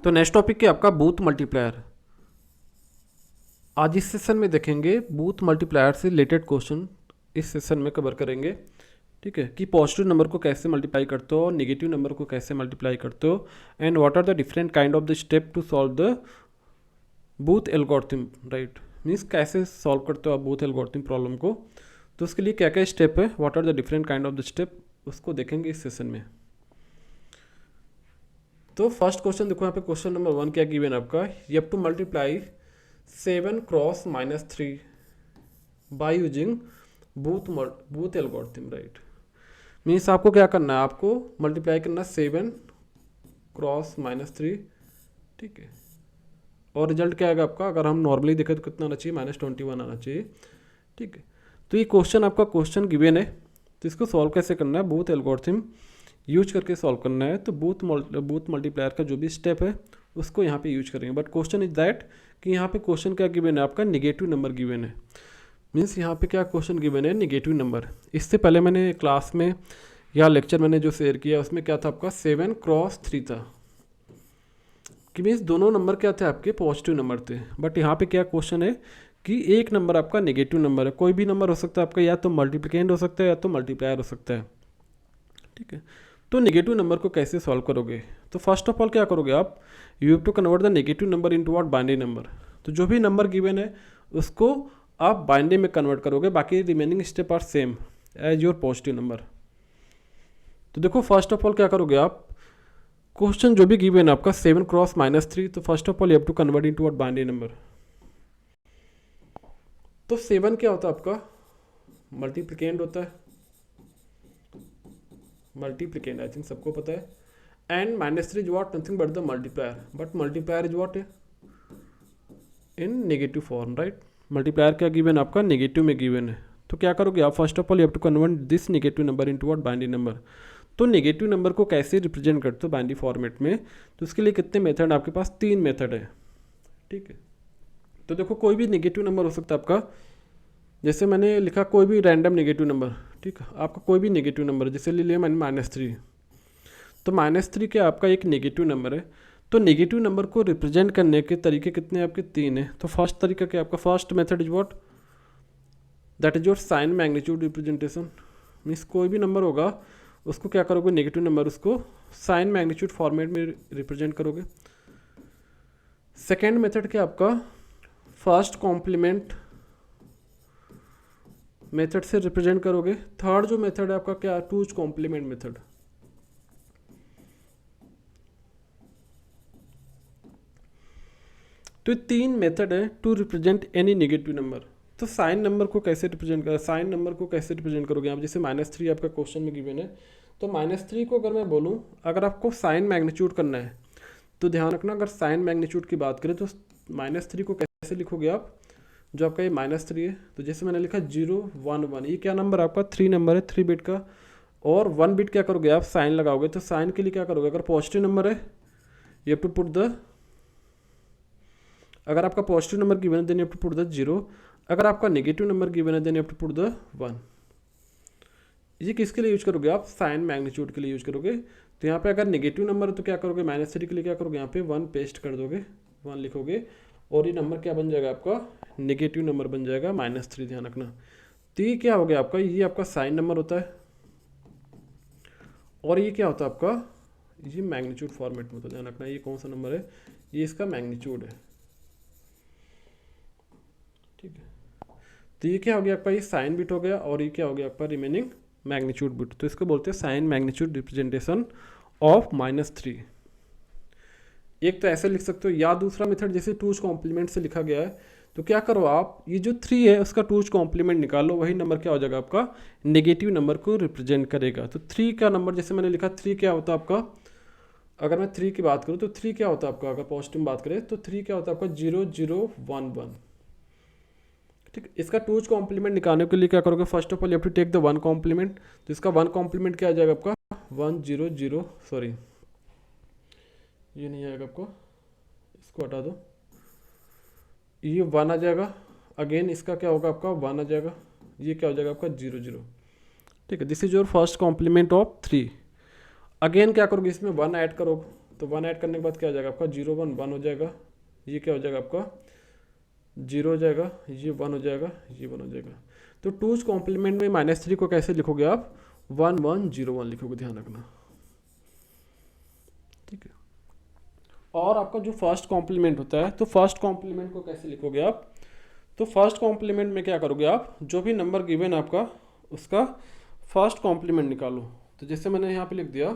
तो next topic है आपका बूथ मल्टीप्लायर। आज इस सेशन में देखेंगे बूथ मल्टीप्लायर से रिलेटेड क्वेश्चन इस सेशन में कवर करेंगे। ठीक है, कि पॉजिटिव नंबर को कैसे मल्टीप्लाई करते हो और नेगेटिव नंबर को कैसे मल्टीप्लाई करते हो, and what are the different kind of the step to solve the Booth algorithm. Right, means कैसे सॉल्व करते हो आप बूथ एल्गोरिथम प्रॉब्लम को, तो उसके लिए क्या क्या स्टेप है, what are the different kind of the step, उसको देखेंगे इस सेशन में। तो फर्स्ट क्वेश्चन देखो, यहाँ पे क्वेश्चन नंबर 1 क्या गिवन है आपका, you have to multiply 7 cross -3 by using booth algorithm. Right, means आपको क्या करना है, आपको मल्टीप्लाई करना 7 क्रॉस -3। ठीक है, और रिजल्ट क्या आएगा आपका, अगर हम नॉर्मली देखें तो कितना आना चाहिए, -21 आना चाहिए। ठीक है, तो ये क्वेश्चन आपका क्वेश्चन गिवन है, तो इसको सॉल्व कैसे करना है, बूथ एल्गोरिथम यूज करके सॉल्व करना है। तो बूथ मल्टीप्लायर का जो भी स्टेप है उसको यहाँ पे यूज करेंगे। बट क्वेश्चन इज दैट कि यहाँ पे क्वेश्चन क्या गिवन है आपका, निगेटिव नंबर गिवन है। मीन्स यहाँ पे क्या क्वेश्चन गिवन है, निगेटिव नंबर। इससे पहले मैंने क्लास में या लेक्चर मैंने जो शेयर किया उसमें क्या था आपका, 7 क्रॉस 3 था, कि मीन्स दोनों नंबर क्या थे आपके, पॉजिटिव नंबर थे। बट यहाँ पे क्या क्वेश्चन है कि एक नंबर आपका नेगेटिव नंबर है। कोई भी नंबर हो सकता है आपका, या तो मल्टीप्लिकेंड हो सकता है या तो मल्टीप्लायर हो सकता है। ठीक है, तो नेगेटिव नंबर को कैसे सॉल्व करोगे, तो फर्स्ट ऑफ ऑल क्या करोगे आप, you have to convert the negative number into what, binary number. तो जो भी नंबर गिवन है उसको आप बाइनरी में कन्वर्ट करोगे, बाकी remaining step are same as your positive number. तो देखो फर्स्ट ऑफ ऑल क्या करोगे आप, क्वेश्चन जो भी गिवन है आपका 7 क्रॉस -3, तो first of all you have to convert into what, binary number. तो 7 क्या होता है आपका, मल्टीप्लिकेंड होता है, मल्टीप्लिकेंड आई थिंक सबको पता है। And -3 is what, nothing but the multiplier, but multiplier is what in negative form. Right, multiplier क्या गिवन है आपका, नेगेटिव में गिवन है। तो क्या करोगे आप, first of all you have to convert this negative number into what, binary number. तो नेगेटिव नंबर को कैसे रिप्रेजेंट करते हो बाइनरी फॉर्मेट में, तो उसके लिए कितने मेथड आपके पास, 3 मेथड है। ठीक है, तो देखो कोई भी नेगेटिव नंबर हो सकता है आपका, जैसे मैंने लिखा कोई भी रैंडम नेगेटिव नंबर। ठीक है, आपका कोई भी नेगेटिव नंबर, जैसे ले लिया मैंने -3, तो -3 क्या आपका एक नेगेटिव नंबर है। तो नेगेटिव नंबर को रिप्रेजेंट करने के तरीके कितने आपके, 3 है। तो फर्स्ट तरीका क्या आपका, first method is what, that is your sign magnitude representation. Means कोई भी नंबर होगा उसको क्या करोगे, नेगेटिव नंबर उसको साइन मैग्नीट्यूड फॉर्मेट में रिप्रेजेंट करोगे। सेकेंड मेथड क्या आपका, फर्स्ट कॉम्प्लीमेंट मेथड से रिप्रेजेंट करोगे। थर्ड जो मेथड है आपका क्या, टूज कॉम्प्लीमेंट मेथड। तो ये 3 मेथड है to represent any negative number. तो साइन नंबर को कैसे रिप्रेजेंट करें, साइन नंबर को कैसे रिप्रेजेंट करोगे आप, जैसे -3 आपका क्वेश्चन में गिवन है, तो -3 को अगर मैं बोलूँ, अगर आपको साइन मैग्नीट्यूड करना है तो ध्यान रखना, अगर साइन मैग्नीट्यूड की बात करें तो -3 को कैसे लिखोगे आप, जो आपका ये -3 है, तो जैसे मैंने लिखा 0 1 1, ये क्या नंबर आपका, 3 नंबर है, 3 बिट का, और 1 बिट क्या करोगे आप, साइन लगाओगे। तो साइन के लिए क्या करोगे, अगर पॉजिटिव नंबर है you have to put the, अगर आपका पॉजिटिव नंबर गिवन है then you have to put the 0, अगर आपका नेगेटिव नंबर गिवन है then you have to put the 1। ये किसके लिए यूज करोगे आप, साइन मैग्नीट्यूड के लिए यूज करोगे। तो यहाँ पे अगर नेगेटिव नंबर है तो क्या करोगे, -3 के लिए क्या करोगे, यहाँ पे 1 पेस्ट कर दोगे, 1 लिखोगे, और ये नंबर क्या बन जाएगा आपका, नेगेटिव नंबर बन जाएगा -3, ध्यान रखना। तो ये क्या हो गया आपका, ये आपका साइन नंबर होता है, और ये क्या होता है आपका, ये मैग्नीट्यूड फॉर्मेट में होता है, ध्यान रखना। ये कौन सा नंबर है, ये इसका मैग्नीट्यूड है। ठीक है, तो ये क्या हो गया आपका, ये साइन बिट हो गया, और ये क्या हो गया आपका, रिमेनिंग मैग्नीट्यूड बिट। तो इसको बोलते हैं साइन मैग्नीट्यूड रिप्रेजेंटेशन ऑफ -3। एक तो ऐसे लिख सकते हो, या दूसरा मेथड जैसे टूज कॉम्प्लीमेंट से लिखा गया है, तो क्या करो आप, ये जो 3 है उसका टूज कॉम्प्लीमेंट निकालो, वही नंबर क्या हो जाएगा आपका, नेगेटिव नंबर को रिप्रेजेंट करेगा। तो 3 का नंबर जैसे मैंने लिखा, 3 क्या होता है आपका, अगर मैं 3 की बात करूँ तो 3 क्या होता है आपका, अगर पॉजिटिव बात करें तो 3 क्या होता है आपका, 0 0 1 1। ठीक, इसका टूज कॉम्प्लीमेंट निकालने के लिए क्या करोगे, first of all you have to take the 1 complement. तो इसका 1 कॉम्प्लीमेंट क्या आ जाएगा आपका, 1 0 0, सॉरी ये नहीं आएगा आपको, इसको हटा दो, ये 1 आ जाएगा, अगेन इसका क्या होगा आपका, 1 आ जाएगा, ये क्या हो जाएगा आपका 0 0। ठीक है, this is your first complement of 3। Again क्या करोगे, इसमें 1 ऐड करो, तो 1 ऐड करने के बाद क्या हो जाएगा आपका 0 1 1 हो जाएगा, ये क्या हो जाएगा आपका 0 हो जाएगा, ये 1 हो जाएगा, ये 1 हो जाएगा। तो 2's कॉम्प्लीमेंट में -3 को कैसे लिखोगे आप 1 1 0 1 लिखोगे, ध्यान रखना, ठीक है। और आपका जो फर्स्ट कॉम्प्लीमेंट होता है, तो फर्स्ट कॉम्प्लीमेंट को कैसे लिखोगे आप, तो फर्स्ट कॉम्प्लीमेंट में क्या करोगे आप, जो भी नंबर गिवन है आपका उसका फर्स्ट कॉम्प्लीमेंट निकालो। तो जैसे मैंने यहाँ पे लिख दिया,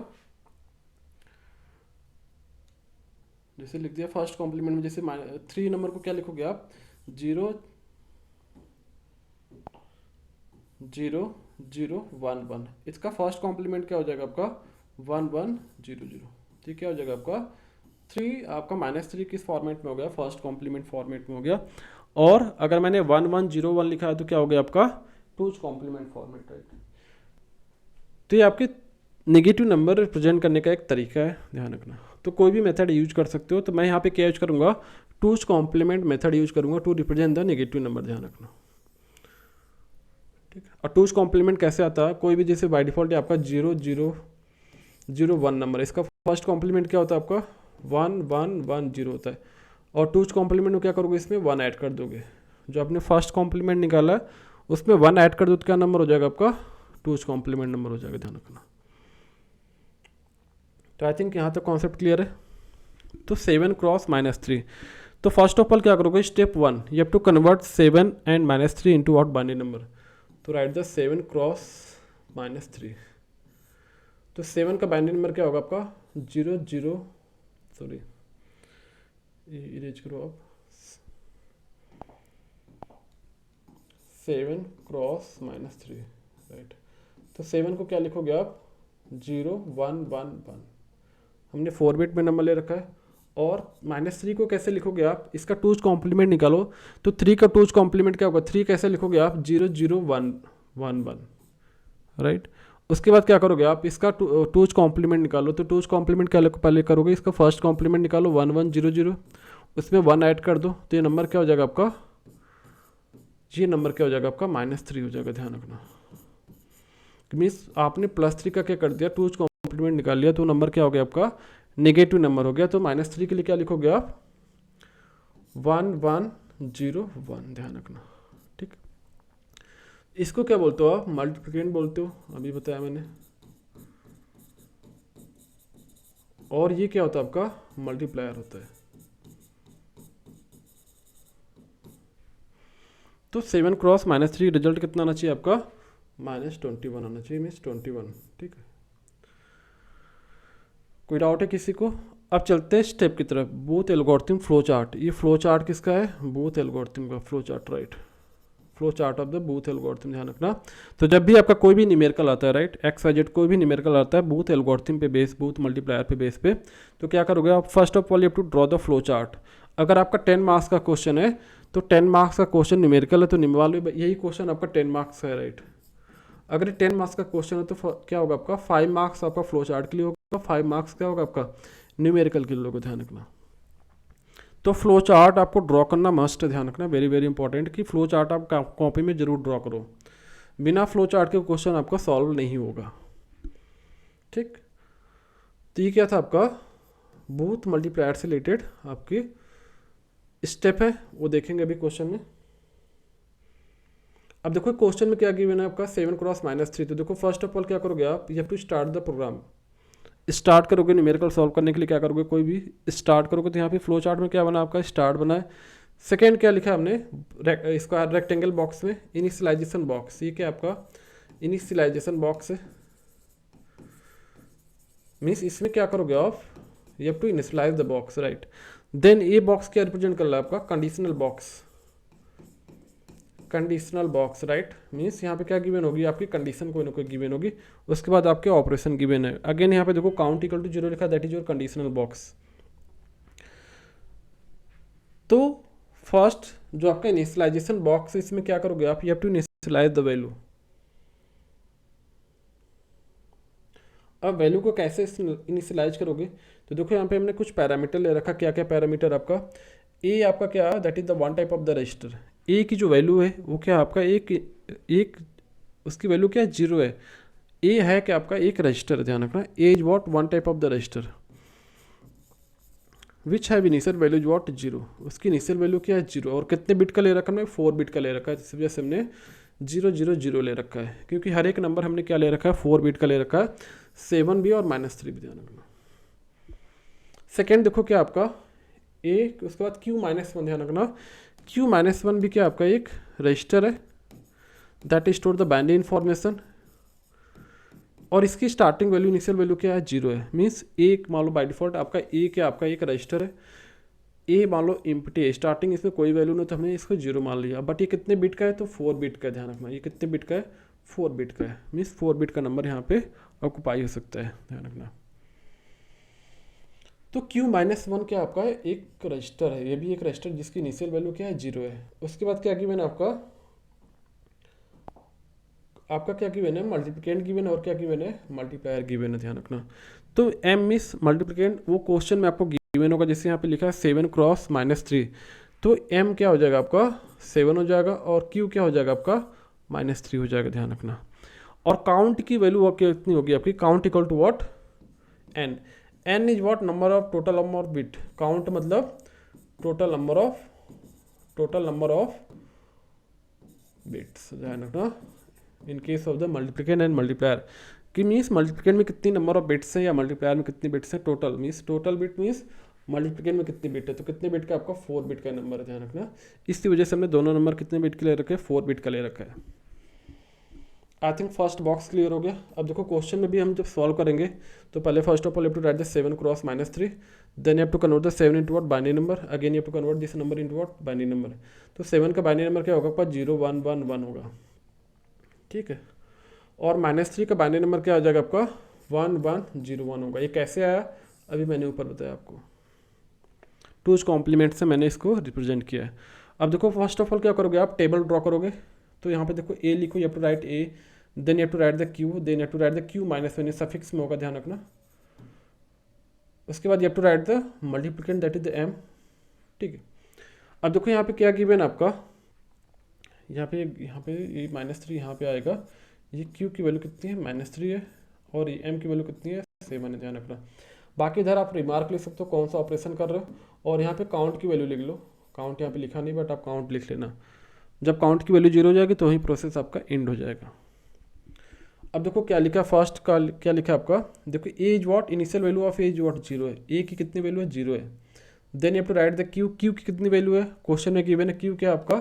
जैसे लिख दिया फर्स्ट कॉम्प्लीमेंट में, जैसे 3 नंबर को क्या लिखोगे आप 0 0 0 1 1, इसका फर्स्ट कॉम्प्लीमेंट क्या हो जाएगा आपका 1 1 0 0, ठीक, क्या हो जाएगा आपका 3, आपका -3 किस फॉर्मेट में हो गया, फर्स्ट कॉम्प्लीमेंट फॉर्मेट में हो गया। और अगर मैंने 1 1 0 1 लिखा है तो क्या हो गया आपका 2's कॉम्प्लीमेंट फॉर्मेट, राइट। तो ये आपके नेगेटिव नंबर रिप्रेजेंट करने का एक तरीका है, ध्यान रखना। तो कोई भी मेथड यूज कर सकते हो, तो मैं यहाँ पे क्या यूज करूँगा 2's कॉम्प्लीमेंट मेथड यूज करूँगा to represent the negative number, ध्यान रखना, ठीक है। और 2's कॉम्प्लीमेंट कैसे आता है, कोई भी जैसे बाय डिफॉल्ट है आपका 0 0 0 1 नंबर, इसका फर्स्ट कॉम्प्लीमेंट क्या होता है आपका 1 1 1 0 होता है। और 2's कॉम्प्लीमेंट में क्या करोगे, इसमें 1 ऐड कर दोगे, जो आपने फर्स्ट कॉम्प्लीमेंट निकाला है उसमें 1 ऐड कर दो तो क्या नंबर हो जाएगा आपका 2's कॉम्प्लीमेंट नंबर हो जाएगा, ध्यान रखना। तो आई थिंक यहाँ तक कॉन्सेप्ट क्लियर है। तो 7 क्रॉस -3, तो फर्स्ट ऑफ ऑल क्या करोगे, step 1 you have to convert 7 and -3 into what binary number. तो राइट द 7 क्रॉस -3, तो 7 का बाइनरी नंबर क्या होगा आपका 0 0, सॉरी इरेज करो आप, 7 क्रॉस -3, राइट। तो 7 को क्या लिखोगे आप 0 1 1 1, हमने 4 बिट में नंबर ले रखा है। और -3 को कैसे लिखोगे आप, इसका 2's कॉम्प्लीमेंट निकालो, तो 3 का 2's कॉम्प्लीमेंट क्या होगा, 3 कैसे लिखोगे आप 0 0 1 1 1, राइट। उसके बाद क्या करोगे आप, इसका 2's कॉम्प्लीमेंट निकालो, तो 2's कॉम्प्लीमेंट क्या पहले करोगे, इसका फर्स्ट कॉम्प्लीमेंट निकालो 1 1 0 0, उसमें 1 ऐड कर दो, तो ये नंबर क्या हो जाएगा आपका, ये नंबर क्या हो जाएगा आपका -3 हो जाएगा, ध्यान रखना। मीन्स आपने +3 का क्या कर दिया 2's कॉम्प्लीमेंट निकाल लिया, तो नंबर क्या हो गया आपका नेगेटिव नंबर हो गया। तो -3 के लिए क्या लिखोगे आप 1 1 0 1, ध्यान रखना, ठीक। इसको क्या बोलते हो आप, मल्टीप्लिकेंट बोलते हो, अभी बताया मैंने। और ये क्या होता है आपका मल्टीप्लायर होता है। तो 7 क्रॉस -3 रिजल्ट कितना आना चाहिए आपका -21 आना चाहिए, मीन्स 21, ठीक है। कोई डाउट है किसी को? अब चलते हैं स्टेप की तरफ, बूथ एल्गोरिथम फ्लो चार्ट। ये फ्लो चार्ट किसका है, बूथ एल्गोरिथम का flow chart, right. Flow chart of the Booth algorithm, ध्यान रखना। तो जब भी आपका कोई भी न्यूमेरिकल आता है, राइट, XYZ कोई भी न्यूमेरिकल आता है बूथ एल्गोरिथम पे बेस, बूथ मल्टीप्लायर पे बेस पे, तो क्या करोगे आप, first of all you have to draw the flow chart. अगर आपका 10 मार्क्स का क्वेश्चन है तो 10 मार्क्स का क्वेश्चन न्यूमेरिकल है, तो निम्वाल में यही क्वेश्चन आपका 10 मार्क्स का है, राइट। अगर ये 10 मार्क्स का क्वेश्चन है तो क्या होगा आपका 5 मार्क्स आपका फ्लो चार्ट के लिए होगा, 5 मार्क्स क्या होगा आपका न्यूमेरिकल के लिए, ध्यान रखना। तो फ्लो चार्ट आपको ड्रॉ करना मस्ट है, ध्यान रखना, वेरी वेरी इंपॉर्टेंट कि फ्लो चार्ट आप कॉपी में जरूर ड्रॉ करो, बिना फ्लो चार्ट के क्वेश्चन आपका सॉल्व नहीं होगा, ठीक। तो ये क्या था आपका बूथ मल्टीप्लायर से रिलेटेड आपकी स्टेप है, वो देखेंगे अभी क्वेश्चन में। अब देखो क्वेश्चन में क्या गिवन है आपका 7 क्रॉस -3, तो देखो फर्स्ट ऑफ ऑल क्या करोगे आप, you have to start the program. Start करोगे न्यूमेरिकल सॉल्व करने के लिए, क्या करोगे, कोई भी स्टार्ट करोगे, तो यहाँ पे फ्लो चार्ट में क्या बना आपका स्टार्ट बना है। सेकेंड क्या लिखा है हमने, इसका रेक्टेंगल बॉक्स में इनिशियलाइजेशन बॉक्स, ये क्या आपका इनिशियलाइजेशन बॉक्स है, मीन्स इसमें क्या करोगे आप, you have to initialize the box, right. Then ये बॉक्स क्या रिप्रेजेंट कर रहा है आपका conditional box, conditional box, right. Means यहाँ पे क्या गिवन होगी आपकी कंडीशन कोई ना कोई गिवन होगी, उसके बाद आपके ऑपरेशन गिवन है। अगेन यहाँ पे देखो काउंट इक्वल टू 0 लिखा, that is your conditional box. तो फर्स्ट जो आपका इनिशियलाइजेशन बॉक्स है, इसमें क्या करोगे आप, you have to initialize the value. अब वैल्यू को कैसे इनिशियलाइज करोगे, तो देखो यहाँ पे हमने कुछ पैरामीटर ले रखा, क्या क्या पैरामीटर आपका, ए आपका क्या है, that is the one type of the register. A की जो वैल्यू है वो क्या आपका एक उसकी वैल्यू क्या है 0 है। ए है क्या आपका एक रजिस्टर, ध्यान रखना, A is what one type of the register. Which have initial value is what 0, उसकी इनिशियल वैल्यू क्या है 0, और कितने बिट का ले रखा है हमने 4 बिट का ले रखा है, इस वजह से हमने 0 0 0 ले रखा है, क्योंकि हर एक नंबर हमने क्या ले रखा है 4 बिट का ले रखा है, 7 भी और -3 भी ध्यान रखना। सेकेंड देखो क्या आपका ए, उसके बाद Q-1 ध्यान रखना, Q-1 भी क्या आपका एक रजिस्टर है that store the binary information, और इसकी स्टार्टिंग वैल्यू इनिशियल वैल्यू क्या है 0 है, मीन्स एक मान लो बाय डिफॉल्ट आपका ए क्या आपका एक रजिस्टर है, ए मान लो इम्प्टी है, स्टार्टिंग इसमें कोई वैल्यू नहीं तो हमने इसको 0 मान लिया, बट ये कितने बिट का है तो 4 बिट का है, ध्यान रखना ये कितने बिट का है 4 बिट का है, मीन्स 4 बिट का नंबर यहाँ पे ऑक्यूपाई हो सकता है, ध्यान रखना। तो Q-1 क्या आपका है एक रजिस्टर है, ये भी एक रजिस्टर जिसकी इनिशियल वैल्यू क्या है 0 है। उसके बाद क्या गिवन है आपका क्या गिवन है मल्टीप्लिकेंट गिवन है, और क्या गिवन है मल्टीप्लायर गिवन है, ध्यान रखना। तो M मिस मल्टीप्लिकेंट वो क्वेश्चन में आपको गिवन होगा, जैसे यहाँ पे लिखा है 7 क्रॉस -3, तो M क्या हो जाएगा आपका 7 हो जाएगा, और Q क्या हो जाएगा आपका -3 हो जाएगा, ध्यान रखना। और काउंट की वैल्यू कितनी होगी आपकी, count equal to what n is what number of total number of bit, count मतलब टोटल नंबर ऑफ बिट्स, ध्यान रखना in case of the multiplicand and multiplier, कि मीन्स मल्टीप्लिकेंट में कितनी नंबर ऑफ बिट्स हैं या मल्टीप्लायर में कितनी बिट्स हैं, total means total bit means multiplicand में कितनी बिट है, तो कितने बिट का आपका 4 बिट का नंबर है, ध्यान रखना। इसी वजह से हमने दोनों नंबर कितने बिट के ले रखे हैं 4 बिट का ले रखा है। I think first box clear हो गया। अब देखो क्वेश्चन में भी हम जब सॉल्व करेंगे तो पहले first of all you to write the 7 cross -3, then you have to convert the 7 into what binary number, again you have to convert this number into what binary number. तो 7 का binary number क्या होगा आपका 0 1 1 1 होगा, ठीक है, और -3 का बाइनरी नंबर क्या आ जाएगा आपका 1 1 0 1 होगा। ये कैसे आया अभी मैंने ऊपर बताया आपको, टूज कॉम्प्लीमेंट से मैंने इसको रिप्रेजेंट किया है। अब देखो फर्स्ट ऑफ ऑल क्या करोगे आप टेबल ड्रॉ करोगे, तो यहाँ पे देखो ए लिखो, you have to write A, then you have to write the Q, then you have to write the Q-1 suffix में होगा, ध्यान रखना। उसके बाद you have to write the multiplicand that is the M, ठीक है। अब देखो यहाँ पे क्या गिवन आपका, यहाँ पे ये -3 यहाँ पे आएगा, ये Q की वैल्यू कितनी है -3 है, और ये M की वैल्यू कितनी है 7 है, ध्यान रखना। बाकी इधर आप रिमार्क लिख सकते हो कौन सा ऑपरेशन कर रहे हो, और यहाँ पे काउंट की वैल्यू लिख लो, काउंट यहाँ पे लिखा नहीं बट आप काउंट लिख लेना। जब काउंट की वैल्यू 0 हो जाएगी तो वही प्रोसेस आपका एंड हो जाएगा। अब देखो क्या लिखा फर्स्ट का, क्या लिखा आपका, देखो A is what initial value of A is what 0 है, ए की कितनी वैल्यू है 0 है, then you have to write the Q, Q की कितनी वैल्यू है क्वेश्चन में गिवन है, क्यू क्या आपका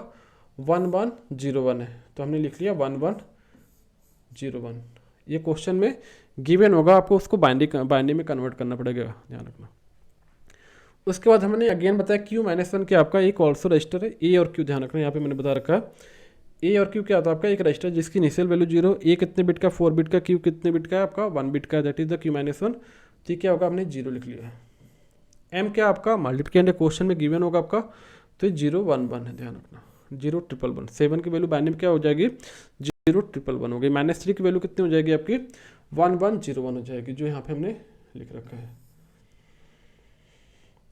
1 1 0 1 है, तो हमने लिख लिया 1 1 0 1। ये क्वेश्चन में गिवन होगा, आपको उसको बाइनरी में कन्वर्ट करना पड़ेगा, ध्यान रखना। उसके बाद हमने अगेन बताया Q-1 क्या आपका एक ऑल्सो रजिस्टर है, ए और क्यू, ध्यान रखना यहाँ पे मैंने बता रखा है ए और क्यू क्या होता है आपका एक रजिस्टर जिसकी इनिशियल वैल्यू 0, ए कितने बिट का 4 बिट का, क्यू कितने बिट का है आपका 1 बिट का, दैट इज द Q-1, ठीक क्या होगा आपने 0 लिख लिया है। M क्या आपका मल्टीप्लिकेंट क्वेश्चन में गिवन होगा आपका, तो 0 1 1 है, ध्यान रखना 0 1 1 1, 7 की वैल्यू बाइनरी में क्या हो जाएगी 0 1 1 1 हो गई, -3 की वैल्यू कितनी हो जाएगी आपकी 1 1 0 1 हो जाएगी, जो यहाँ पे हमने लिख रखा है।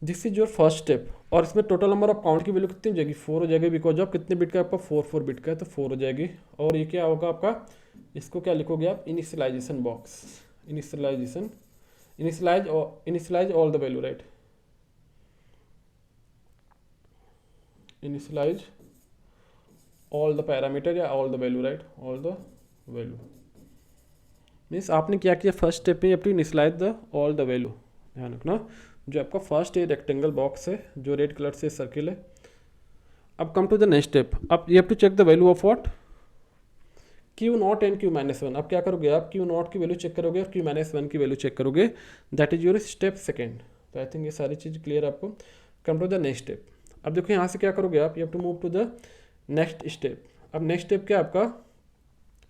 This is your first step, और इसमें टोटल नंबर ऑफ काउंट की वैल्यू कितनी हो जाएगी 4 हो जाएगी, बिकॉज ऑफ कितने बिट का आपका 4 बिट का है तो 4 हो जाएगी। और ये क्या होगा आपका, इसको क्या लिखोगे आप initialization box, initialize all the value, right, initialize all the parameter या all the value, right, all the value means आपने क्या किया फर्स्ट स्टेप में अपनी initialize the all the value, ध्यान रखना। जो आपका फर्स्ट ये रेक्टेंगल बॉक्स है जो रेड कलर से सर्किल है। अब come to the next step, अब you have to check the value of what Q0 and Q-1। अब क्या करोगे आप Q0 की वैल्यू चेक करोगे और Q-1 की वैल्यू चेक करोगे, that is your step second. तो आई थिंक ये सारी चीज़ क्लियर आपको। Come to the next step, अब देखो यहाँ से क्या करोगे आप, you have to move to the next step. अब नेक्स्ट स्टेप क्या आपका,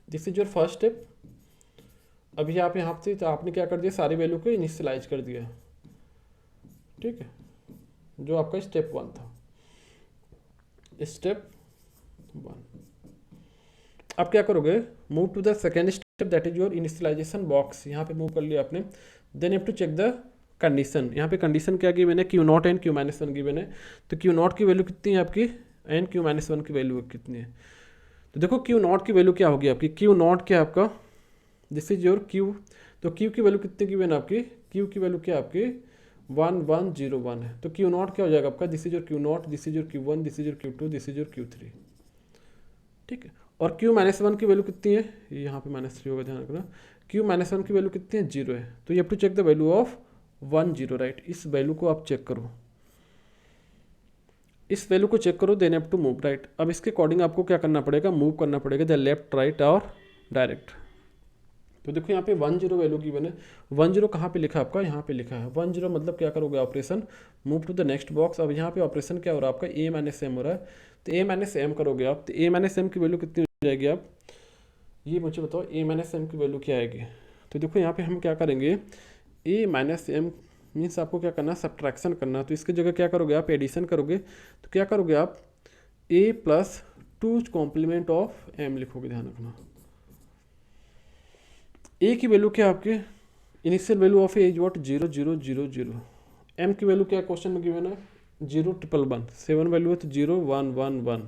this is your first step. अभी आप यहाँ से तो आपने क्या कर दिया, सारी वैल्यू को इनिशियलाइज कर दिया, ठीक है, जो आपका स्टेप 1 था, स्टेप 1। अब क्या करोगे, move to the second step that is your initialization box. यहाँ पे मूव कर लिया आपने, then you have to check the condition. यहाँ पे कंडीशन क्या की मैंने, Q0 एंड Q-1 की मैंने, तो Q0 की वैल्यू कितनी है आपकी एंड Q-1 की वैल्यू कितनी है। तो देखो Q0 की वैल्यू क्या होगी आपकी, Q0 क्या आपका, दिस इज योर Q, तो Q की वैल्यू कितनी की मैंने आपकी, Q की वैल्यू क्या आपकी 1101 है, तो क्यू नॉट क्या हो जाएगा आपका, this is your Q naught, this is your Q one, this is your Q two, this is your Q three, ठीक है। और क्यू माइनस वन की वैल्यू कितनी है, यहाँ पे -3 होगा, ध्यान रखना। क्यू माइनस वन की वैल्यू कितनी है, 0 है, तो you have to check the value of 10, right. इस वैल्यू को आप चेक करो, इस वैल्यू को चेक करो, then have to move, right. अब इसके अकॉर्डिंग आपको क्या करना पड़ेगा, मूव करना पड़ेगा, द लेफ्ट राइट और डायरेक्ट। तो देखो यहाँ पे 10 वैल्यू की बने, 10 कहाँ पे लिखा है आपका, यहाँ पे लिखा है 10, मतलब क्या करोगे operation, move to the next box. अब यहाँ पे ऑपरेशन क्या हो रहा है आपका, a माइनस एम हो रहा है, तो a माइनस एम करोगे आप, तो a माइनस एम की वैल्यू कितनी हो जाएगी, आप ये मुझे बताओ, a माइनस एम की वैल्यू क्या आएगी। तो देखो यहाँ पे हम क्या करेंगे, a माइनस एम मीन्स आपको क्या करना है, सब्ट्रैक्शन करना, तो इसकी जगह क्या करोगे आप, एडिशन करोगे, तो क्या करोगे आप, a plus 2 complement of m लिखोगे, ध्यान रखना। a की वैल्यू क्या आपके, initial value of A is what, 0 0 0 0। m की वैल्यू क्या क्वेश्चन में गिवन है, 0 1 1 1, 7 वैल्यू है तो 0 1 1 1।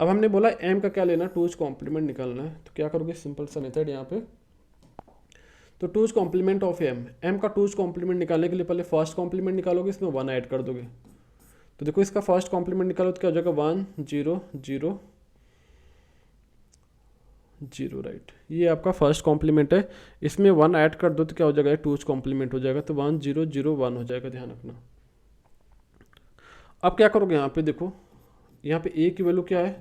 अब हमने बोला m का क्या लेना, 2's कॉम्प्लीमेंट निकालना है, तो क्या करोगे, सिंपल सा मेथड यहाँ पे, तो 2's कॉम्प्लीमेंट ऑफ m का 2's कॉम्प्लीमेंट निकालने के लिए पहले फर्स्ट कॉम्प्लीमेंट निकालोगे, इसमें 1 ऐड कर दोगे, तो देखो इसका फर्स्ट कॉम्प्लीमेंट निकालो तो क्या हो जाएगा, 1 0 0 0, राइट। ये आपका फर्स्ट कॉम्प्लीमेंट है, इसमें 1 ऐड कर दो तो क्या हो जाएगा, 2's कॉम्प्लीमेंट हो जाएगा, तो 1 0 0 1 हो जाएगा, ध्यान रखना। अब क्या करोगे यहाँ पे, देखो यहाँ पे a की वैल्यू क्या है,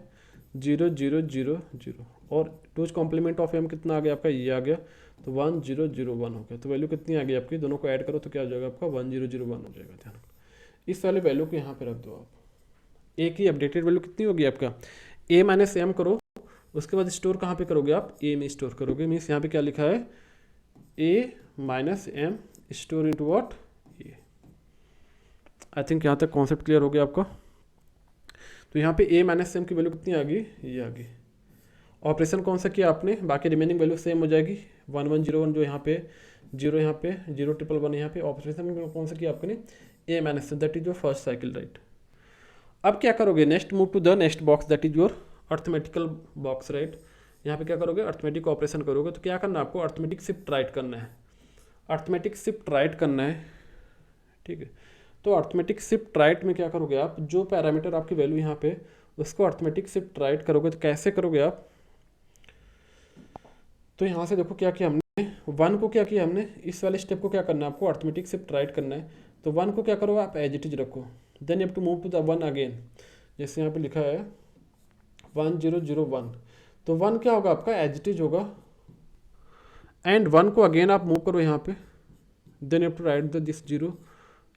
0 0 0 0, और 2's कॉम्प्लीमेंट ऑफ m कितना आ गया आपका, ये आ गया, तो 1 0 0 1 हो गया, तो वैल्यू कितनी आ गई आपकी, दोनों को ऐड करो तो क्या हो जाएगा आपका, 1 0 0 1 हो जाएगा, ध्यान रखना। इस वाले वैल्यू को यहाँ पे रख दो आप, a की अपडेटेड वैल्यू कितनी होगी आपका, a माइनस एम करो, उसके बाद स्टोर कहाँ पे करोगे आप, a में स्टोर करोगे, मीन्स यहाँ पे क्या लिखा है, a minus M store into what, A. I think यहाँ तक कॉन्सेप्ट क्लियर हो गया आपका। तो यहाँ पे a माइनस एम की वैल्यू कितनी आ गई, ये आ गई। ऑपरेशन कौन सा किया आपने, बाकी रिमेनिंग वैल्यू सेम हो जाएगी, 1 1 0 1 जो यहाँ पे, 0 यहाँ पे, 0 1 1 यहाँ पे। ऑपरेशन कौन सा किया आपने, a minus M, that is your first cycle, right. अब क्या करोगे, next move to the next box, that is your arithmetical box, right. यहाँ पे क्या करोगे, अर्थमेटिक ऑपरेशन करोगे, तो क्या करना है आपको, अर्थमेटिक शिफ्ट राइट करना है, अर्थमेटिक शिफ्ट राइट करना है, ठीक है। तो अर्थमेटिक शिफ्ट राइट में क्या करोगे आप, जो पैरामीटर आपकी वैल्यू यहाँ पे, उसको अर्थमेटिक शिफ्ट राइट करोगे, तो कैसे करोगे आप, तो यहाँ से देखो क्या किया हमने, 1 को क्या किया हमने, इस वाले स्टेप को क्या करना है आपको, अर्थमेटिक शिफ्ट राइट करना है, तो 1 को क्या करो आप, एज इट इज रखो, then you have to move to the 1 again, जैसे यहाँ पे लिखा है 1 0 0 1, तो 1 क्या होगा आपका, एज इट इज होगा, एंड 1 को अगेन आप मूव करो यहाँ पे, then you have to write the this 0,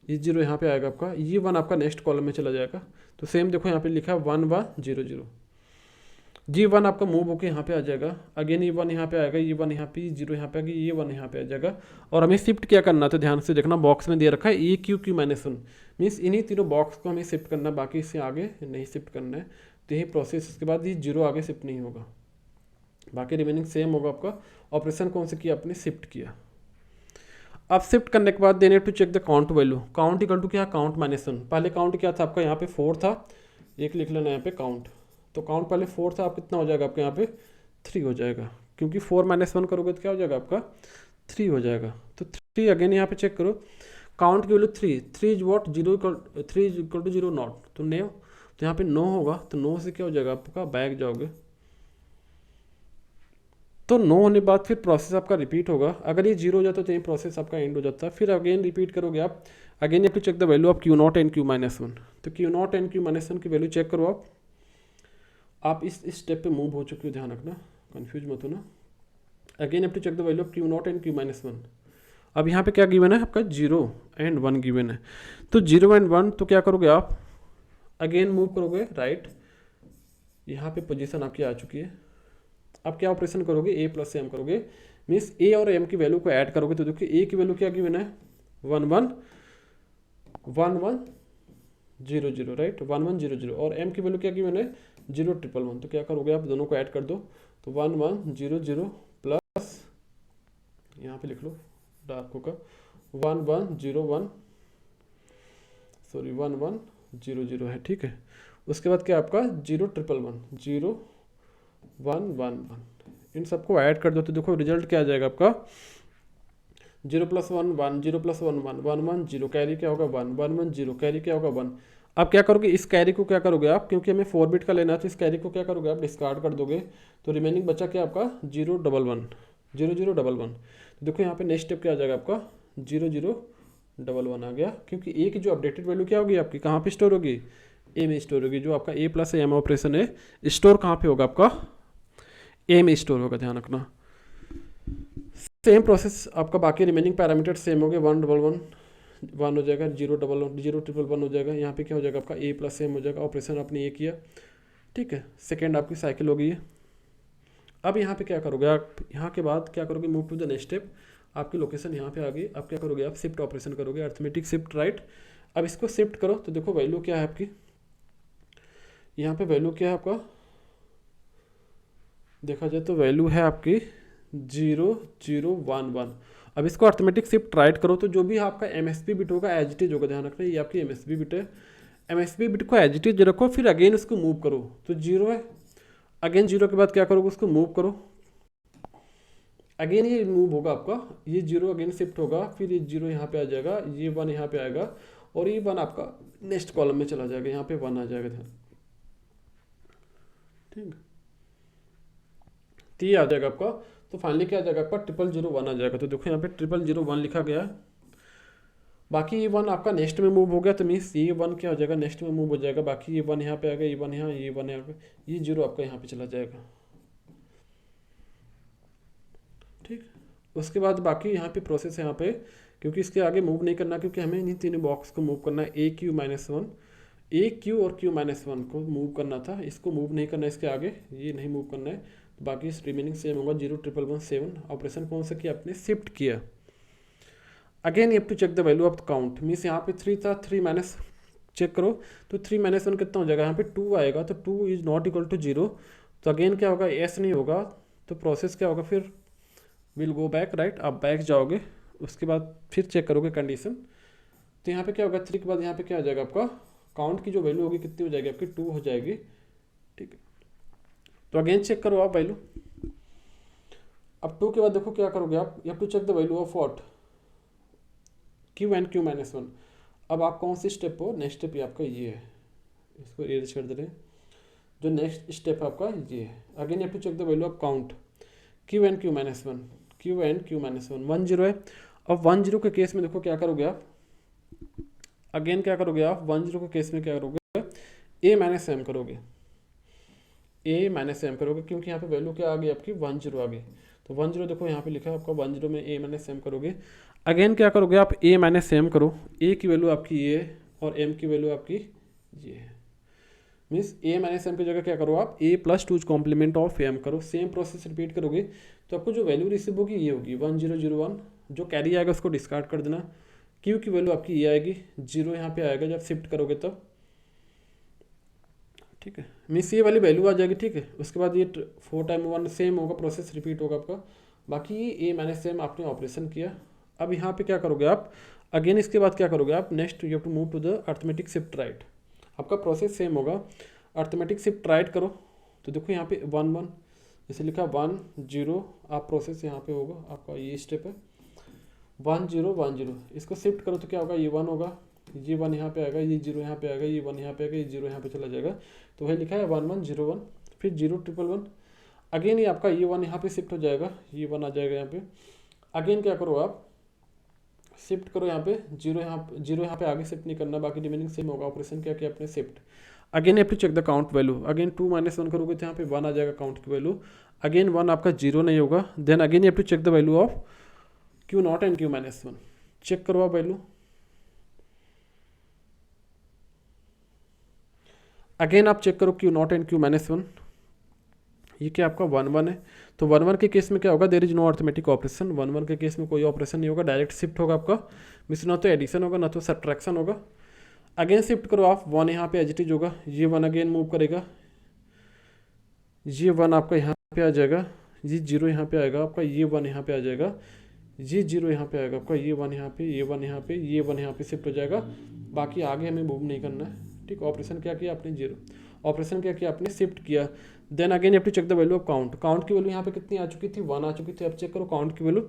ये 0 यहाँ पे आएगा आपका, ये 1 आपका नेक्स्ट कॉलम में चला जाएगा, तो सेम देखो यहाँ पे लिखा है 1 1 0 0, जी 1 आपका मूव होकर यहाँ पे आ जाएगा, अगेन ये 1 यहाँ पे आएगा, ये 1 यहाँ पे, 0 यहाँ पे आएगा, ये 1 यहाँ पे आ जाएगा। और हमें शिफ्ट क्या करना है, तो ध्यान से देखना, बॉक्स में दे रखा है ए क्यू क्यू माइनस 1, मीन्स इन्हीं तीनों बॉक्स को हमें शिफ्ट करना है, बाकी इससे आगे नहीं शिफ्ट करना है, तो यही प्रोसेस, इसके बाद ये 0 आगे शिफ्ट नहीं होगा, बाकी रिमेनिंग सेम होगा आपका। ऑपरेशन कौन से किया आपने, शिफ्ट किया। अब शिफ्ट करने के बाद then to check the count value, count equal to क्या, काउंट माइनस 1, पहले काउंट क्या था आपका, यहाँ पे 4 था, एक लिख लेना यहाँ पे काउंट, तो काउंट पहले 4 था, आप कितना हो जाएगा आपके यहाँ पे 3 हो जाएगा, क्योंकि 4 माइनस 1 करोगे तो क्या हो जाएगा आपका 3 हो जाएगा, तो 3 अगेन यहाँ पे चेक करो, काउंट की value 3 is what, 3 is equal to 0 not, तो 9, तो यहाँ पे 9 होगा, तो 9 से क्या हो जाएगा आपका, बैक जाओगे, तो 9 होने बाद फिर प्रोसेस आपका रिपीट होगा, अगर ये 0 हो जाता तो ये प्रोसेस आपका एंड हो जाता है, फिर अगेन रिपीट करोगे आप, again you to check the value of Q naught and Q minus 1, तो Q naught and Q minus 1 की वैल्यू चेक करो आप इस स्टेप पे मूव हो चुके हो, ध्यान रखना, कंफ्यूज मत होना। Again you to check the value of Q naught and Q minus 1, अब यहाँ पे क्या गिवन है आपका, 0 एंड 1 गिवन है, तो 0 एंड 1, तो क्या करोगे आप, अगेन मूव करोगे राइट, यहाँ पे पोजीशन आपकी आ चुकी है। अब क्या ऑपरेशन करोगे, a प्लस एम करोगे, मीन्स a और m की वैल्यू को ऐड करोगे, तो देखिए a की वैल्यू क्या गिवन है, 1 1 1 1 0 0, राइट, 1 1 0 0, और m की वैल्यू क्या गिवन है, 0 1 1, तो क्या करोगे आप, दोनों को ऐड कर दो, तो 1 1 0 0 प्लस, यहाँ पे लिख लो डार्क होगा, 1 1 0 1, सॉरी 1 1 0 0 है, ठीक है। उसके बाद क्या आपका 0 1 1 0 1 1 1, इन सबको ऐड कर दो, तो देखो रिजल्ट क्या आ जाएगा आपका, 0+1 1, 0+1 1, 1 1 0, कैरी क्या होगा 1, 1 1 0, कैरी क्या होगा 1। अब क्या करोगे, इस कैरी को क्या करोगे आप, क्योंकि हमें 4 बिट का लेना है तो इस कैरी को क्या करोगे आप, डिस्कार्ड कर दोगे। तो रिमेनिंग बचा क्या आपका 0 1 1 0 0 1 1। देखो यहाँ पे नेक्स्ट स्टेप क्या आ जाएगा आपका 0 0 1 1 आ गया, क्योंकि ए की जो अपडेटेड वैल्यू क्या होगी आपकी, कहाँ पे स्टोर होगी, ए में स्टोर होगी। जो आपका A+M ऑपरेशन है स्टोर कहाँ पे होगा आपका, ए में स्टोर होगा, ध्यान रखना। सेम प्रोसेस आपका बाकी रिमेनिंग पैरामीटर सेम हो गए, 1 1 1 1 हो जाएगा, 0 1 1 0 1 1 हो जाएगा। यहाँ पे क्या हो जाएगा आपका A+M हो जाएगा, ऑपरेशन आपने ये किया, ठीक है। सेकेंड आपकी साइकिल हो गई है। अब यहाँ पे क्या करोगे आप, यहाँ के बाद क्या करोगे, move to the next step. आपकी लोकेशन यहाँ पे आ गई। अब क्या करोगे आप, शिफ्ट ऑपरेशन करोगे, अर्थमेटिक शिफ्ट राइट। अब इसको शिफ्ट करो तो देखो वैल्यू क्या है आपकी, यहाँ पे वैल्यू क्या है आपका, देखा जाए तो वैल्यू है आपकी 0 0 1 1। अब इसको अर्थमेटिक शिफ्ट राइट करो तो जो भी आपका MSB बिट होगा एज इट इज होगा, ध्यान रखना ये आपकी MSB बिट है। MSB बिट को एज इट इज रखो, फिर अगेन उसको मूव करो तो 0 है, अगेन 0 के बाद क्या करोगे, उसको मूव करो, अगेन ये मूव होगा आपका, ये 0 अगेन शिफ्ट होगा, फिर ये 0 यहाँ पे आ जाएगा, ये 1 यहाँ पे आएगा, और ये 1 आपका नेक्स्ट कॉलम में चला जाएगा, यहाँ पे 1 आ जाएगा, ध्यान, ठीक। तो ये आ जाएगा आपका। तो फाइनली क्या आ जाएगा आपका 0 0 1 आ जाएगा। तो देखो यहाँ पे 0 0 1 लिखा गया है। बाकी ये 1 आपका नेक्स्ट में मूव हो गया, तो मीन्स ये 1 क्या हो जाएगा, नेक्स्ट में मूव हो जाएगा। बाकी ये 1 यहाँ पे आ गया, ये 1 यहाँ, ये 1 यहाँ पे, ये 0 आपका यहाँ पे चला जाएगा, ठीक। उसके बाद बाकी यहाँ पे प्रोसेस है यहाँ पे, क्योंकि इसके आगे मूव नहीं करना, क्योंकि हमें इन तीनों बॉक्स को मूव करना है, AQ-1, AQ और Q-1 को मूव करना था, इसको मूव नहीं करना है, इसके आगे ये नहीं मूव करना है। बाकी रिमेनिंग सेम होगा, 0 1 1 7। ऑपरेशन कौन सा किया आपने, शिफ्ट किया। Again you have to check the value of the count, means यहाँ पे 3 था, 3 माइनस चेक करो तो 3 - 1 कितना हो जाएगा, यहाँ पे 2 आएगा, तो 2 इज नॉट इक्वल टू 0। तो अगेन क्या होगा, एस नहीं होगा, तो प्रोसेस क्या होगा, फिर विल गो बैक राइट, आप बैक जाओगे, उसके बाद फिर चेक करोगे कंडीशन। तो यहाँ पे क्या होगा, 3 के बाद यहाँ पे क्या आ जाएगा आपका, काउंट की जो वैल्यू होगी कितनी हो जाएगी आपकी, 2 हो जाएगी, ठीक है। तो अगेन चेक करो आप वैल्यू। अब 2 के बाद देखो क्या करोगे आप, you have to check the value of what, Q and Q-1। अब आप कौन सी स्टेप हो, नेक्स्ट स्टेप ये आपका ये है, इसको इरेज कर दे रहे हैं। जो नेक्स्ट स्टेप आपका ये है, again you have to check the value of count Q and Q-1, Q and Q-1 1 0 है। अब 1 0 के केस में देखो क्या करोगे आप, अगेन क्या करोगे आप, 1 0 के केस में क्या करोगे, A-M करोगे, A-M करोगे, क्योंकि यहाँ पे वैल्यू क्या आ गई आपकी 1 0 आ गई। तो 1 0 देखो यहाँ पे लिखा है आपका, 1 0 में A-M करोगे। अगेन क्या करोगे आप, A-M करो, A की वैल्यू आपकी ये और M की वैल्यू आपकी ये है, मीन्स A-M की जगह क्या करो आप, A+2 कॉम्प्लीमेंट ऑफ M करो। सेम प्रोसेस रिपीट करोगे तो आपको जो वैल्यू रिसीव होगी ये होगी 1 0 0 1। जो कैरी आएगा उसको डिस्कार्ड कर देना। Q की वैल्यू आपकी ये आएगी, 0 यहाँ पे आएगा जब शिफ्ट करोगे तब, ठीक है, मीन्स ये वाली वैल्यू आ जाएगी, ठीक है। उसके बाद ये 4 टाइम 1 सेम होगा, प्रोसेस रिपीट होगा आपका। बाकी ये A-M आपने ऑपरेशन किया। अब यहाँ पे क्या करोगे आप, अगेन इसके बाद क्या करोगे आप, next you have to move to the arithmetic shift right. आपका प्रोसेस सेम होगा, अर्थमेटिक शिफ्ट राइट करो तो देखो यहाँ पे 1 1 जैसे लिखा 1 0, आप प्रोसेस यहाँ पे होगा आपका, ये स्टेप है 1 0 1 0। इसको शिफ्ट करो तो क्या होगा, ये 1 होगा, ये 1 यहाँ पे आएगा, ये 0 यहाँ पे आएगा, ये 1 यहाँ पे आएगा, ये 0 यहाँ पे चला जाएगा। तो वही लिखा है 1 1 0 1, फिर 0 1 1 1। अगेन ये आपका ये 1 यहाँ पे शिफ्ट हो जाएगा, ये 1 आ जाएगा यहाँ पे। अगेन क्या करो आप, शिफ्ट करो यहाँ पे, 0 यहाँ पे आगे शिफ्ट नहीं करना, बाकी रिमेनिंग सेम होगा। ऑपरेशन क्या किया आपने, shift. Again you have to check the count value, again 2 - 1 करोगे तो यहाँ पे 1 आ जाएगा काउंट की वैल्यू। अगेन 1 आपका 0 नहीं होगा। Then again you have to check the value of Q0 and Q-1। Check करो आप वैल्यू। अगेन आप चेक करो Q0 एंड Q-1, ये क्या आपका 1 1 है। तो 1 1 के केस में क्या होगा, there is no arithmetic operation. 1 1 के केस में कोई ऑपरेशन नहीं होगा, डायरेक्ट शिफ्ट होगा आपका, मीन्स ना तो एडिशन होगा ना तो सब्ट्रैक्शन होगा। अगेन शिफ्ट करो आप, 1 यहाँ पे एज इट इज होगा, ये 1 अगेन मूव करेगा, ये 1 आपका यहाँ पे आ जाएगा, ये 0 यहाँ पे आएगा आपका, ये 1 यहाँ पे आ जाएगा, ये 0 यहाँ पे आएगा आपका, ये 1 यहाँ पे, ये 1 यहाँ पे, ये 1 यहाँ पे शिफ्ट हो जाएगा। बाकी आगे हमें मूव नहीं करना है, ठीक। ऑपरेशन क्या किया आपने, 0। ऑपरेशन क्या किया आपने, शिफ्ट किया। Then again you have to check the value of count. Count की वैल्यू यहाँ पे कितनी आ चुकी थी, 1 आ चुकी थी। अब चेक करो काउंट की वैल्यू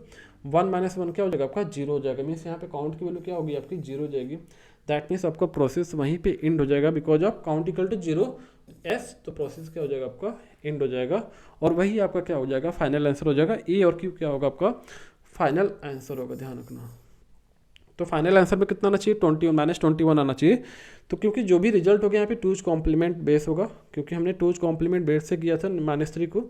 1 माइनस 1 क्या हो जाएगा आपका, 0 हो जाएगा। मीन्स यहाँ पे काउंट की वैल्यू क्या होगी आपकी, 0 हो जाएगी। दैट मीन्स आपका प्रोसेस वहीं पे एंड हो जाएगा, because of count equal to 0 एस, तो प्रोसेस क्या हो जाएगा आपका, एंड हो जाएगा। और वही आपका क्या हो जाएगा, फाइनल आंसर हो जाएगा। ए और क्यू क्या होगा आपका फाइनल आंसर होगा, ध्यान रखना। तो फाइनल आंसर में कितना आना चाहिए, 21 आना चाहिए। तो क्योंकि जो भी रिजल्ट हो गया यहाँ पे टूज कॉम्प्लीमेंट बेस होगा, क्योंकि हमने टूज कॉम्प्लीमेंट बेस से किया था -3 को।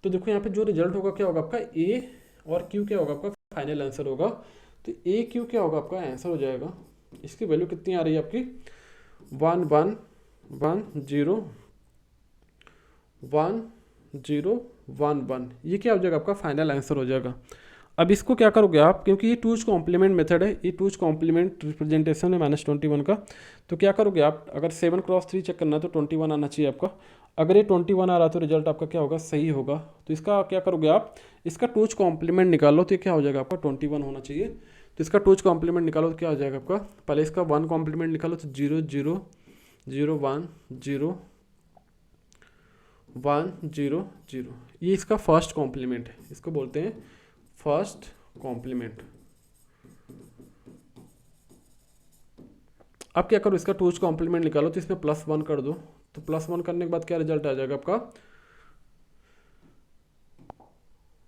तो देखो यहाँ पे जो रिजल्ट होगा क्या होगा आपका, ए और क्यू क्या होगा आपका फाइनल आंसर होगा। तो ए क्यू क्या होगा आपका आंसर हो जाएगा। इसकी वैल्यू कितनी आ रही है आपकी, 1 1 1 0 1 0 1 1, ये क्या हो जाएगा आपका फाइनल आंसर हो जाएगा। अब इसको क्या करोगे आप, क्योंकि ये टूज कॉम्प्लीमेंट मेथड है, ये टूज कॉम्प्लीमेंट रिप्रेजेंटेशन है -21 का। तो क्या करोगे आप, अगर 7 × 3 चेक करना है तो 21 आना चाहिए आपका। अगर ये 21 आ रहा तो रिजल्ट आपका क्या होगा, सही होगा। तो इसका क्या करोगे आप, इसका टूज कॉम्प्लीमेंट निकालो तो ये क्या हो जाएगा आपका 21 होना चाहिए। तो इसका टूज कॉम्प्लीमेंट निकालो तो क्या हो जाएगा आपका, पहले इसका 1 कॉम्प्लीमेंट निकालो तो 0 0 0 1 0 1 0 0, ये इसका फर्स्ट कॉम्प्लीमेंट है, इसको बोलते हैं फर्स्ट कॉम्प्लीमेंट। अब क्या करो, इसका टूज कॉम्प्लीमेंट निकालो तो इसमें +1 कर दो। तो +1 करने के बाद क्या रिजल्ट आ जाएगा आपका,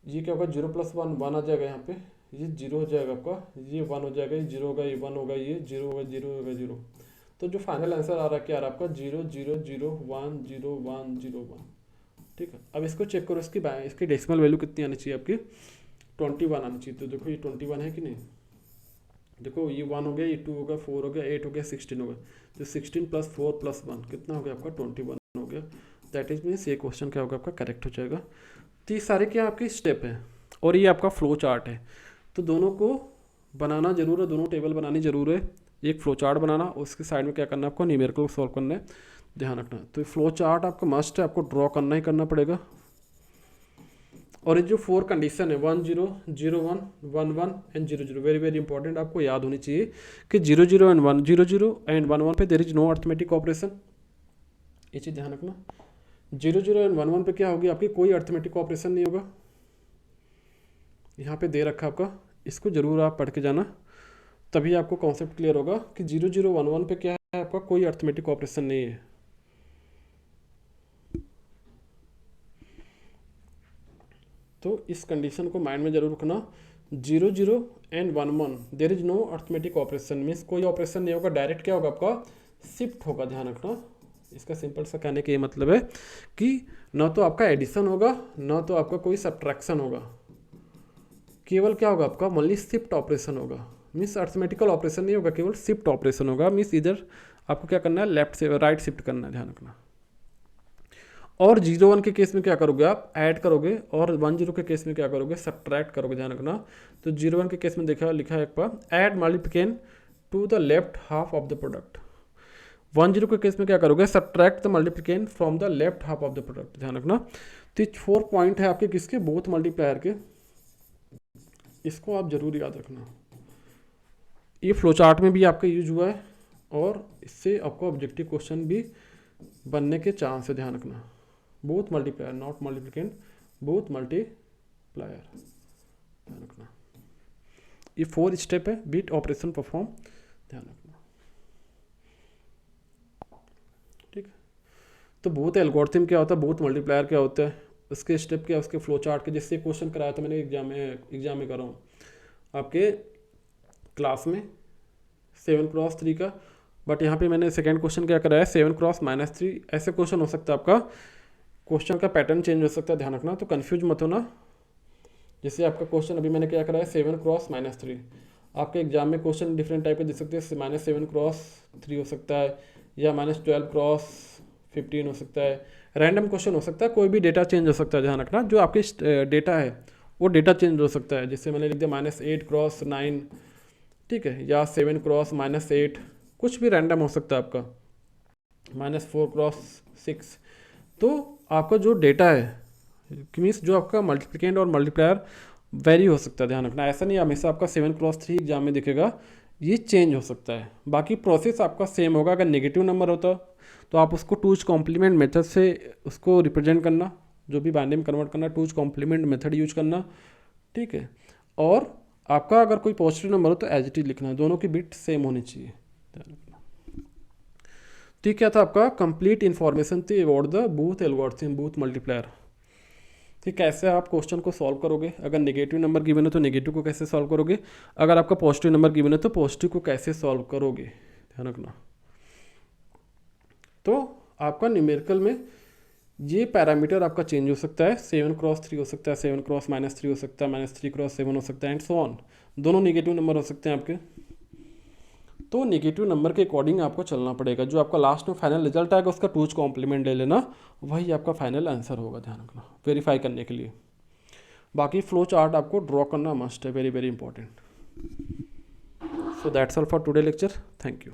ये क्या होगा 0 + 1 1 आ जाएगा, यहाँ पे ये 0 हो जाएगा आपका, ये 1 हो जाएगा, ये 0 होगा, ये 1 होगा, ये 0 होगा, 0 होगा 0। तो जो फाइनल आंसर आ रहा है क्या आ रहा है आपका 0 0 0 1 0 1 0 1। ठीक है, अब इसको चेक करो, इसकी डेसिमल वैल्यू कितनी आनी चाहिए आपकी, 21 आनी चाहिए। तो देखो ये 21 है कि नहीं, देखो ये 1 हो गया, ये 2 हो गया, 4 हो गया, 8 हो गया, 16 हो गया। तो 16 + 4 + 1 कितना हो गया आपका 21 हो गया। दैट इज मीन्स ये क्वेश्चन क्या होगा आपका करेक्ट हो जाएगा। तो ये सारे क्या आपके स्टेप हैं और ये आपका फ्लो चार्ट है। तो दोनों को बनाना जरूर है, दोनों टेबल बनानी जरूर है। एक फ्लो चार्ट बनाना, उसके साइड में क्या करना है आपको, न्यूमेरिकल सॉल्व करना है, ध्यान रखना। तो फ्लो चार्ट आपका मस्ट है, आपको ड्रॉ करना ही करना पड़ेगा। और ये जो 4 कंडीशन है 1 0 0 1 1 1 एंड 0 0, वेरी वेरी इंपॉर्टेंट, आपको याद होनी चाहिए कि 0 0 एंड 1 0 0 एंड 1 1 पे there is no arithmetic operation, ये चीज़ ध्यान रखना। 0 0 एंड 1 1 पे क्या होगी आपकी, कोई अर्थमेटिक ऑपरेशन नहीं होगा। यहाँ पे दे रखा आपका, इसको जरूर आप पढ़ के जाना, तभी आपको कॉन्सेप्ट क्लियर होगा कि 0 0 1 1 पे क्या है आपका, कोई अर्थमेटिक ऑपरेशन नहीं है। तो इस कंडीशन को माइंड में जरूर रखना, 0 0 and 1 1 there is no arithmetic operation, means कोई ऑपरेशन नहीं होगा, डायरेक्ट क्या होगा आपका शिफ्ट होगा, ध्यान रखना। इसका सिंपल सा कहने का ये मतलब है कि ना तो आपका एडिशन होगा ना तो आपका कोई सब्ट्रैक्शन होगा, केवल क्या होगा आपका ओनली शिफ्ट ऑपरेशन होगा। मीन्स अर्थमेटिकल ऑपरेशन नहीं होगा, केवल शिफ्ट ऑपरेशन होगा। मीन्स इधर आपको क्या करना है, लेफ्ट से राइट शिफ्ट करना है, ध्यान रखना। और 0 1 के केस में क्या करोगे आप, ऐड करोगे, और 1 0 के केस में क्या करोगे, सब्ट्रैक्ट करोगे, ध्यान रखना। तो 0 1 के केस में देखा लिखा है एक बार, add multiplication to the left half of the product. 1 0 के केस में क्या करोगे, subtract the multiplication from the left half of the product, ध्यान रखना। तो ये 4 पॉइंट है आपके किसके, बोथ मल्टीप्लायर के, इसको आप जरूर याद रखना। ये फ्लो चार्ट में भी आपका यूज हुआ है और इससे आपको ऑब्जेक्टिव क्वेश्चन भी बनने के चांस है, ध्यान रखना। Both multiplier, not multiplicand, both multiplier, ध्यान रखना। ये 4 स्टेप है, बीट ऑपरेशन परफॉर्म, ध्यान रखना। ठीक है, तो बोथ एल्गोरिथम क्या होता है, बोथ मल्टीप्लायर क्या होता है, उसके स्टेप क्या, उसके फ्लो चार्ट के, जिससे क्वेश्चन कराया था मैंने एग्जाम में कर रहा हूँ आपके क्लास में 7 × 3 का। बट यहाँ पे मैंने सेकंड क्वेश्चन क्या कराया है, 7 × -3, ऐसे क्वेश्चन हो सकता है आपका, क्वेश्चन का पैटर्न चेंज हो सकता है, ध्यान रखना। तो कंफ्यूज मत होना। जैसे आपका क्वेश्चन अभी मैंने क्या कराया 7 × -3, आपके एग्जाम में क्वेश्चन डिफरेंट टाइप के दे सकते हैं, -7 × 3 हो सकता है, या -12 × 15 हो सकता है, रैंडम क्वेश्चन हो सकता है, कोई भी डेटा चेंज हो सकता है, ध्यान रखना। जो आपके डेटा है वो डेटा चेंज हो सकता है, जैसे मैंने लिख दिया -8 × 9, ठीक है, या 7 × -8, कुछ भी रैंडम हो सकता है आपका, -4 × 6। तो आपका जो डेटा है मीन्स जो आपका मल्टीप्लिकेंट और मल्टीप्लायर वेरी हो सकता है, ध्यान रखना। ऐसा नहीं हमेशा आपका 7 × 3 एग्जाम में दिखेगा, ये चेंज हो सकता है। बाकी प्रोसेस आपका सेम होगा। अगर नेगेटिव नंबर होता तो आप उसको टूज कॉम्प्लीमेंट मेथड से उसको रिप्रेजेंट करना, जो भी बाइनरी में कन्वर्ट करना, टूज कॉम्प्लीमेंट मेथड यूज करना, ठीक है। और आपका अगर कोई पॉजिटिव नंबर हो तो एज इट इज लिखना, दोनों की बिट सेम होनी चाहिए, ध्यान रखना। तो ये क्या था आपका कंप्लीट इन्फॉर्मेशन थी about the Booth algorithm, booth multiplier. ठीक, कैसे आप क्वेश्चन को सॉल्व करोगे, अगर नेगेटिव नंबर गिवन है तो नेगेटिव को कैसे सॉल्व करोगे, अगर आपका पॉजिटिव नंबर गिवन है तो पॉजिटिव को कैसे सॉल्व करोगे, ध्यान रखना। तो आपका न्यूमेरिकल में ये पैरामीटर आपका चेंज हो सकता है, 7x3 हो सकता है, 7x-3 हो सकता है, -3x7 हो सकता है, एंड सो ऑन। दोनों नेगेटिव नंबर हो सकते हैं आपके। तो नेगेटिव नंबर के अकॉर्डिंग आपको चलना पड़ेगा। जो आपका लास्ट में फाइनल रिजल्ट आएगा उसका टूज कॉम्प्लीमेंट ले लेना, वही आपका फाइनल आंसर होगा, ध्यान रखना, वेरीफाई करने के लिए। बाकी फ्लो चार्ट आपको ड्रॉ करना मस्ट है, very very important. So that's all for today lecture, thank you.